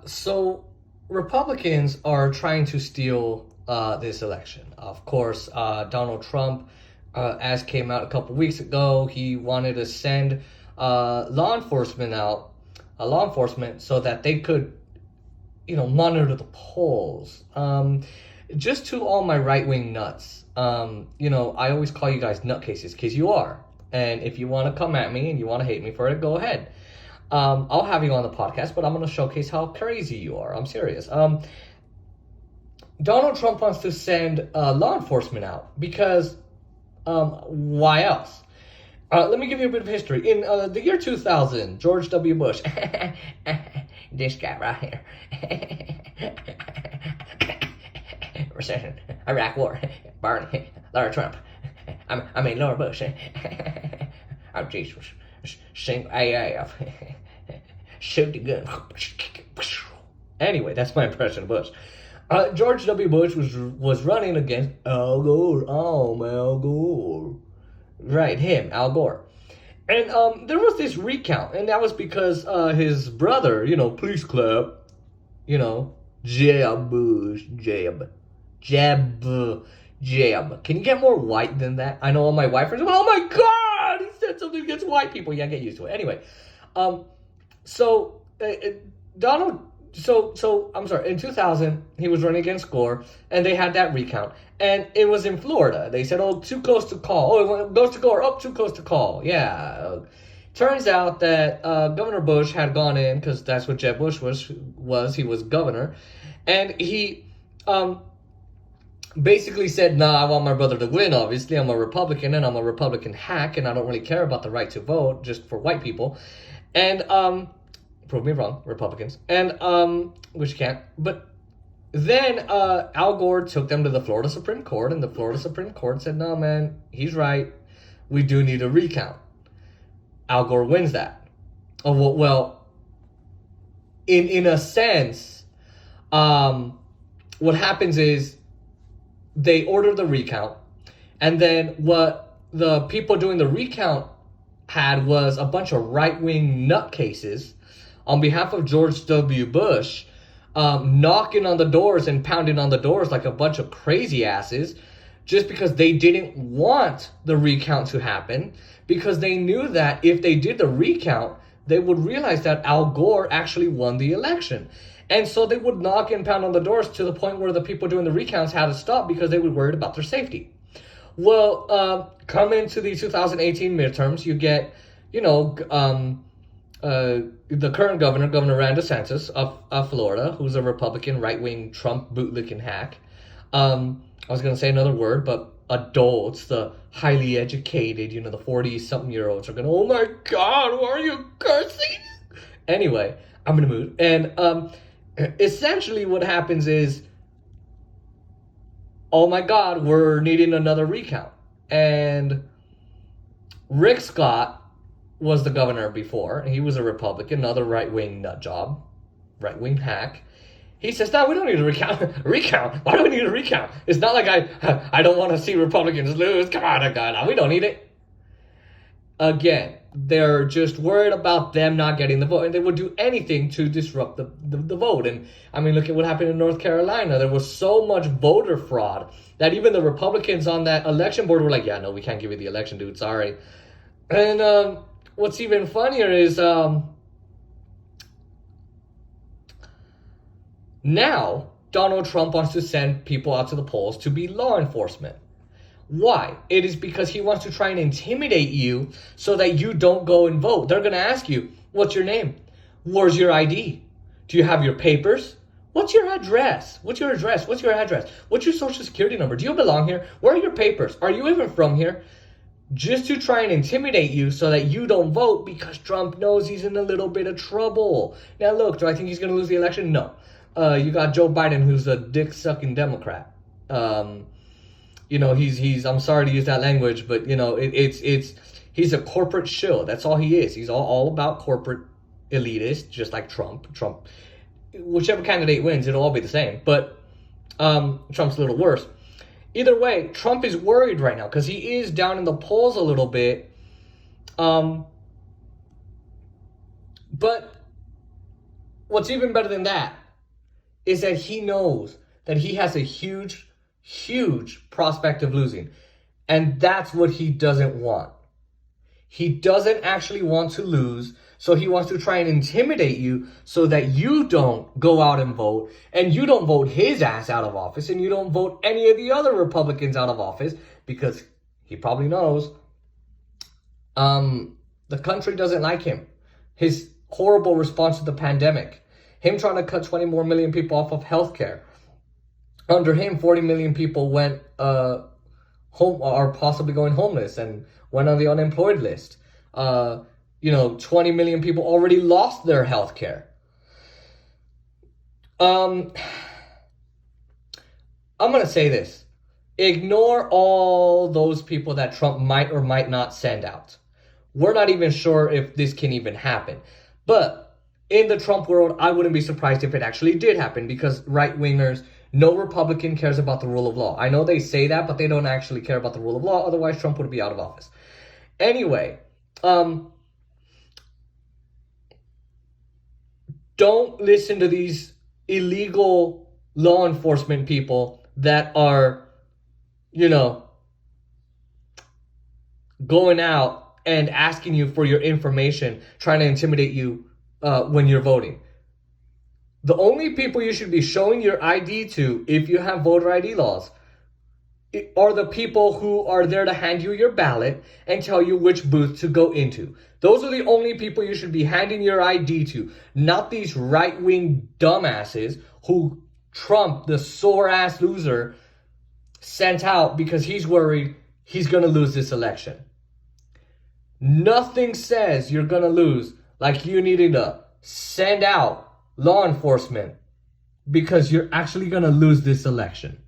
So Republicans are trying to steal this election. Of course, Donald Trump, as came out a couple weeks ago, he wanted to send law enforcement, so that they could, monitor the polls. Just to all my right wing nuts, I always call you guys nutcases because you are. And if you want to come at me and you want to hate me for it, go ahead. I'll have you on the podcast, but I'm going to showcase how crazy you are. I'm serious. Donald Trump wants to send law enforcement out because why else? Let me give you a bit of history. In the year 2000, George W. Bush, this guy right here, recession, Iraq War, Barney, Laura Trump, Laura Bush, oh Jesus, sing AF, shoot the gun. Anyway, that's my impression of Bush. George W. Bush was running against Al Gore. Oh, Al Gore. Right, him, Al Gore. And there was this recount, and that was because his brother, please clap, Jeb Bush, Jeb. Can you get more white than that? I know all my white friends, oh my God, he said something against white people. Yeah, get used to it. Anyway, I'm sorry, in 2000, he was running against Gore, and they had that recount. And it was in Florida. They said, too close to call. Oh, it goes to Gore. Too close to call. Yeah. Turns out that Governor Bush had gone in, because that's what Jeb Bush was. He was governor. And he basically said, I want my brother to win, obviously. I'm a Republican, and I'm a Republican hack, and I don't really care about the right to vote, just for white people. And prove me wrong, Republicans. And which you can't. But then Al Gore took them to the Florida Supreme Court, and the Florida Supreme Court said, no, man, he's right. We do need a recount. Al Gore wins that. Oh, well, in a sense, what happens is they order the recount, and then what the people doing the recount had was a bunch of right-wing nutcases on behalf of George W. Bush, knocking on the doors and pounding on the doors like a bunch of crazy asses, just because they didn't want the recount to happen, because they knew that if they did the recount, they would realize that Al Gore actually won the election. And so they would knock and pound on the doors to the point where the people doing the recounts had to stop because they were worried about their safety. Well, coming to the 2018 midterms, you get, the current governor, Governor Ron DeSantis of Florida, who's a Republican, right-wing, Trump bootlicking hack. I was going to say another word, but adults, the highly educated, the 40-something-year-olds are going, oh my God, why are you cursing? Anyway, I'm in a mood. And essentially what happens is, oh my God, we're needing another recount. And Rick Scott was the governor before. He was a Republican, another right-wing nut job, right-wing hack. He says, no, we don't need a recount. Why do we need a recount? It's not like I don't want to see Republicans lose. Come on, God, we don't need it. Again, they're just worried about them not getting the vote, and they would do anything to disrupt the vote. And I mean, look at what happened in North Carolina. There was so much voter fraud that even the Republicans on that election board were like, yeah, no, we can't give you the election, dude, sorry. And what's even funnier is now Donald Trump wants to send people out to the polls to be law enforcement. Why? It is because he wants to try and intimidate you so that you don't go and vote. They're going to ask you, what's your name? Where's your ID? Do you have your papers? What's your address? What's your address? What's your address? What's your social security number? Do you belong here? Where are your papers? Are you even from here? Just to try and intimidate you so that you don't vote, because Trump knows he's in a little bit of trouble. Now look, do I think he's going to lose the election? No. You got Joe Biden, who's a dick-sucking Democrat. He's I'm sorry to use that language, but he's a corporate shill. That's all he is. He's all about corporate elitist, just like Trump. Whichever candidate wins, it'll all be the same. But Trump's a little worse. Either way, Trump is worried right now because he is down in the polls a little bit. But what's even better than that is that he knows that he has a huge, huge prospect of losing. And that's what he doesn't want. He doesn't actually want to lose, so he wants to try and intimidate you so that you don't go out and vote, and you don't vote his ass out of office, and you don't vote any of the other Republicans out of office, because he probably knows the country doesn't like him. His horrible response to the pandemic, him trying to cut 20 more million people off of healthcare. Under him, 40 million people went home, are possibly going homeless and went on the unemployed list. 20 million people already lost their health care. I'm going to say this. Ignore all those people that Trump might or might not send out. We're not even sure if this can even happen. But in the Trump world, I wouldn't be surprised if it actually did happen, because right-wingers, no Republican cares about the rule of law. I know they say that, but they don't actually care about the rule of law. Otherwise, Trump would be out of office. Anyway, don't listen to these illegal law enforcement people that are, going out and asking you for your information, trying to intimidate you when you're voting. The only people you should be showing your ID to, if you have voter ID laws, are the people who are there to hand you your ballot and tell you which booth to go into. Those are the only people you should be handing your ID to, not these right-wing dumbasses who Trump, the sore-ass loser, sent out because he's worried he's going to lose this election. Nothing says you're going to lose like you needing to send out law enforcement because you're actually going to lose this election.